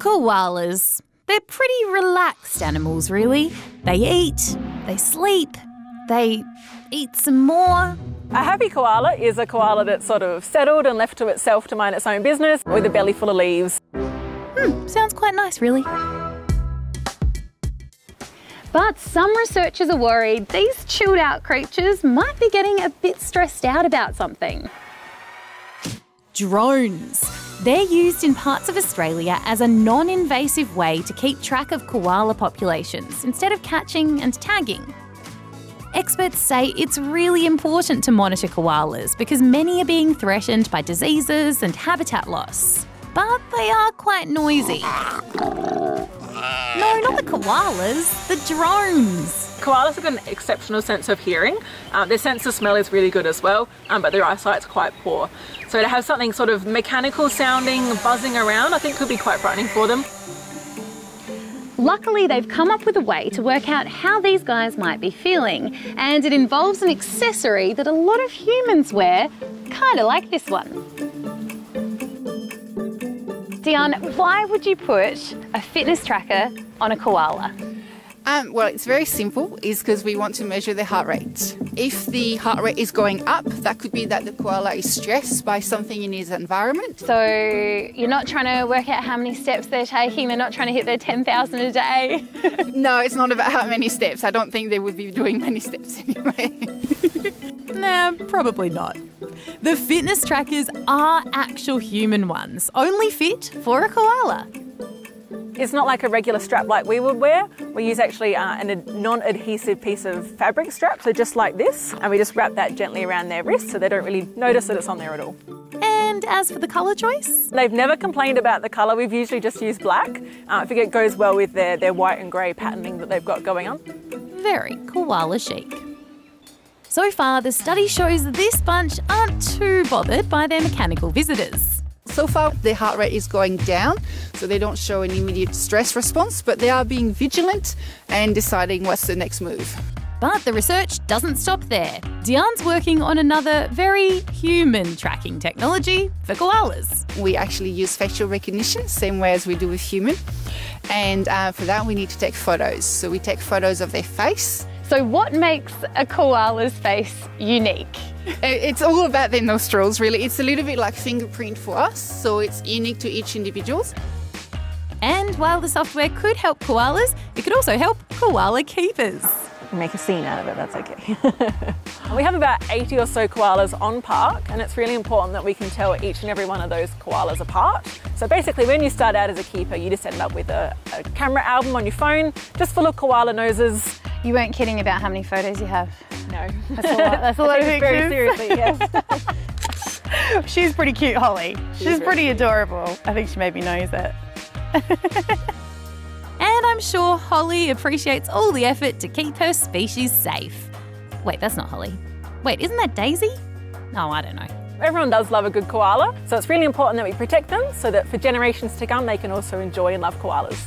Koalas. They're pretty relaxed animals, really. They eat, they sleep, they eat some more. A happy koala is a koala that's sort of settled and left to itself to mind its own business with a belly full of leaves. Sounds quite nice, really. But some researchers are worried these chilled out creatures might be getting a bit stressed out about something. Drones. They're used in parts of Australia as a non-invasive way to keep track of koala populations instead of catching and tagging. Experts say it's really important to monitor koalas because many are being threatened by diseases and habitat loss. But they are quite noisy. No, not the koalas, the drones. Koalas have got an exceptional sense of hearing. Their sense of smell is really good as well, but their eyesight's quite poor. So to have something sort of mechanical sounding, buzzing around, I think could be quite frightening for them. Luckily, they've come up with a way to work out how these guys might be feeling, and it involves an accessory that a lot of humans wear, kind of like this one. Dion, why would you put a fitness tracker on a koala? Well, it's very simple. It's because we want to measure the heart rate. If the heart rate is going up, that could be that the koala is stressed by something in his environment. So you're not trying to work out how many steps they're taking, they're not trying to hit their 10,000 a day? No, it's not about how many steps. I don't think they would be doing many steps anyway. Nah, probably not. The fitness trackers are actual human ones, only fit for a koala. It's not like a regular strap like we would wear. We use actually a non-adhesive piece of fabric strap, so just like this, and we just wrap that gently around their wrist so they don't really notice that it's on there at all. And as for the colour choice? They've never complained about the colour. We've usually just used black. I think it goes well with their white and grey patterning that they've got going on. Very koala chic. So far, the study shows this bunch aren't too bothered by their mechanical visitors. So far, their heart rate is going down, so they don't show an immediate stress response, but they are being vigilant and deciding what's the next move. But the research doesn't stop there. Diane's working on another very human tracking technology for koalas. We actually use facial recognition, same way as we do with human. And for that, we need to take photos. So we take photos of their face. So what makes a koala's face unique? It's all about their nostrils, really. It's a little bit like fingerprint for us, so it's unique to each individual. And while the software could help koalas, it could also help koala keepers. Make a scene out of it, that's okay. We have about 80 or so koalas on park, and it's really important that we can tell each and every one of those koalas apart. So basically, when you start out as a keeper, you just end up with a camera album on your phone, just full of koala noses. You weren't kidding about how many photos you have. No. That's a lot. That's a lot of pictures. Very seriously, yes. She's pretty cute, Holly. She's pretty adorable. I think she made me nose it. And I'm sure Holly appreciates all the effort to keep her species safe. Wait, that's not Holly. Wait, isn't that Daisy? No, I don't know. Everyone does love a good koala, so it's really important that we protect them so that for generations to come they can also enjoy and love koalas.